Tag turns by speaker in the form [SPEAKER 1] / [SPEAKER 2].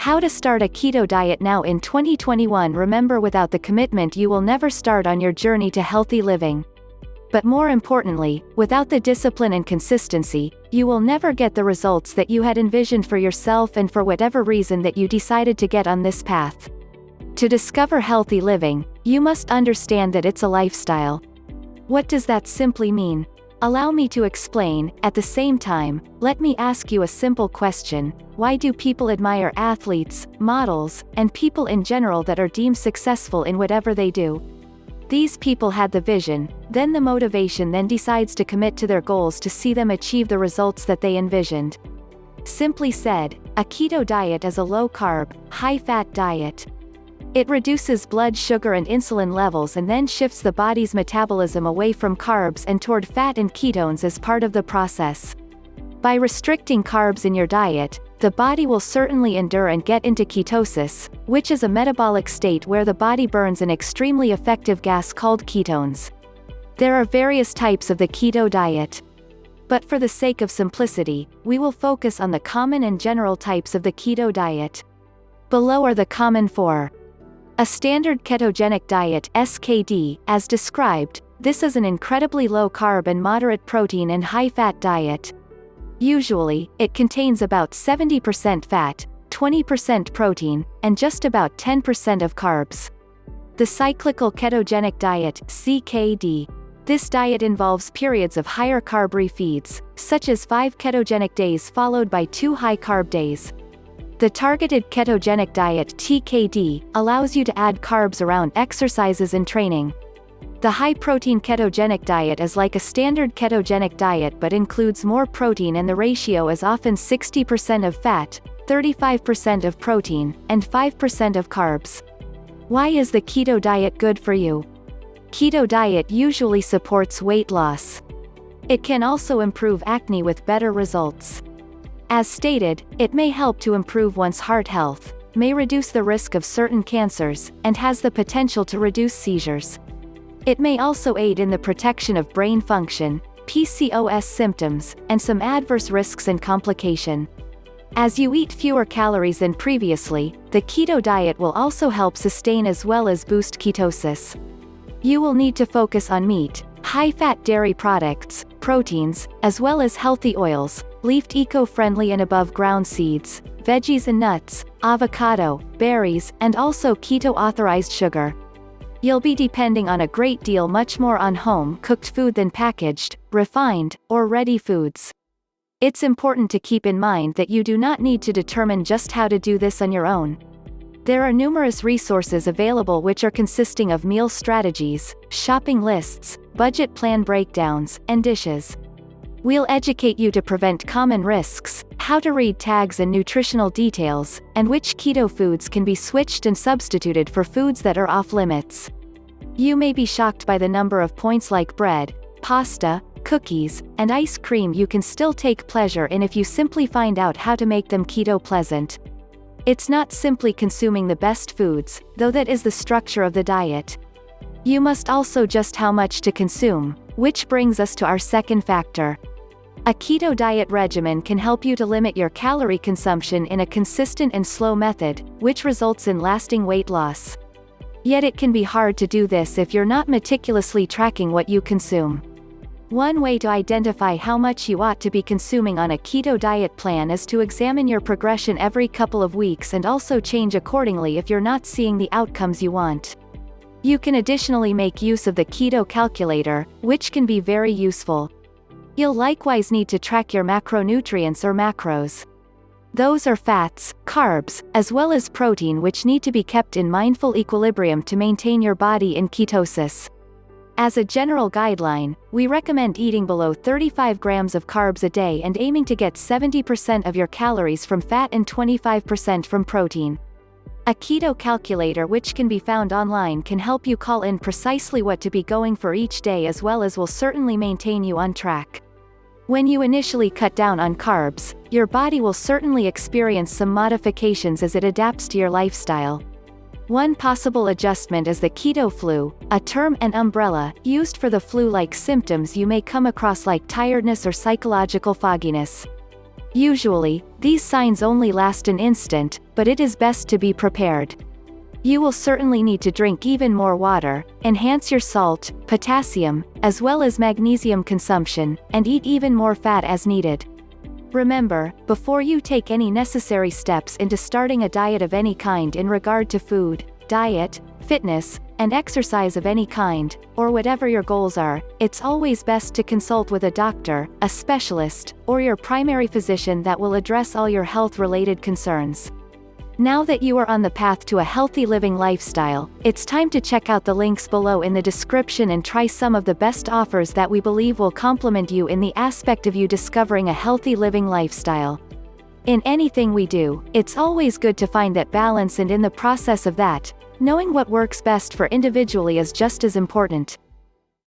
[SPEAKER 1] How to start a keto diet now in 2021. Remember, without the commitment you will never start on your journey to healthy living. But more importantly, without the discipline and consistency, you will never get the results that you had envisioned for yourself and for whatever reason that you decided to get on this path. To discover healthy living, you must understand that it's a lifestyle. What does that simply mean? Allow me to explain. At the same time, let me ask you a simple question. Why do people admire athletes, models, and people in general that are deemed successful in whatever they do? These people had the vision, then the motivation, then decides to commit to their goals to see them achieve the results that they envisioned. Simply said, a keto diet is a low-carb, high-fat diet. It reduces blood sugar and insulin levels and then shifts the body's metabolism away from carbs and toward fat and ketones as part of the process. By restricting carbs in your diet, the body will certainly endure and get into ketosis, which is a metabolic state where the body burns an extremely effective gas called ketones. There are various types of the keto diet. But for the sake of simplicity, we will focus on the common and general types of the keto diet. Below are the common four. A standard ketogenic diet (SKD), as described, this is an incredibly low-carb and moderate protein and high-fat diet. Usually, it contains about 70% fat, 20% protein, and just about 10% of carbs. The cyclical ketogenic diet (CKD). This diet involves periods of higher carb refeeds, such as 5 ketogenic days followed by 2 high-carb days. The targeted ketogenic diet (TKD) allows you to add carbs around exercises and training. The high-protein ketogenic diet is like a standard ketogenic diet but includes more protein, and the ratio is often 60% of fat, 35% of protein, and 5% of carbs. Why is the keto diet good for you? Keto diet usually supports weight loss. It can also improve acne with better results. As stated, it may help to improve one's heart health, may reduce the risk of certain cancers, and has the potential to reduce seizures. It may also aid in the protection of brain function, PCOS symptoms, and some adverse risks and complication. As you eat fewer calories than previously, the keto diet will also help sustain as well as boost ketosis. You will need to focus on meat, high-fat dairy products, proteins, as well as healthy oils, leafed eco-friendly and above-ground seeds, veggies and nuts, avocado, berries, and also keto-authorized sugar. You'll be depending on a great deal much more on home-cooked food than packaged, refined, or ready foods. It's important to keep in mind that you do not need to determine just how to do this on your own. There are numerous resources available which are consisting of meal strategies, shopping lists, budget plan breakdowns, and dishes. We'll educate you to prevent common risks, how to read tags and nutritional details, and which keto foods can be switched and substituted for foods that are off limits. You may be shocked by the number of points like bread, pasta, cookies, and ice cream you can still take pleasure in if you simply find out how to make them keto pleasant. It's not simply consuming the best foods, though that is the structure of the diet. You must also just how much to consume, which brings us to our second factor. A keto diet regimen can help you to limit your calorie consumption in a consistent and slow method, which results in lasting weight loss. Yet it can be hard to do this if you're not meticulously tracking what you consume. One way to identify how much you ought to be consuming on a keto diet plan is to examine your progression every couple of weeks and also change accordingly if you're not seeing the outcomes you want. You can additionally make use of the keto calculator, which can be very useful. You'll likewise need to track your macronutrients or macros. Those are fats, carbs, as well as protein, which need to be kept in mindful equilibrium to maintain your body in ketosis. As a general guideline, we recommend eating below 35 grams of carbs a day and aiming to get 70% of your calories from fat and 25% from protein. A keto calculator which can be found online can help you call in precisely what to be going for each day, as well as will certainly maintain you on track. When you initially cut down on carbs, your body will certainly experience some modifications as it adapts to your lifestyle. One possible adjustment is the keto flu, a term and umbrella used for the flu-like symptoms you may come across like tiredness or psychological fogginess. Usually, These signs only last an instant, but it is best to be prepared. You will certainly need to drink even more water, enhance your salt, potassium, as well as magnesium consumption, and eat even more fat as needed. Remember, before you take any necessary steps into starting a diet of any kind in regard to food, diet, fitness, and exercise of any kind, or whatever your goals are, it's always best to consult with a doctor, a specialist, or your primary physician that will address all your health-related concerns. Now that you are on the path to a healthy living lifestyle, it's time to check out the links below in the description and try some of the best offers that we believe will complement you in the aspect of you discovering a healthy living lifestyle. In anything we do, it's always good to find that balance, and in the process of that, knowing what works best for individually is just as important.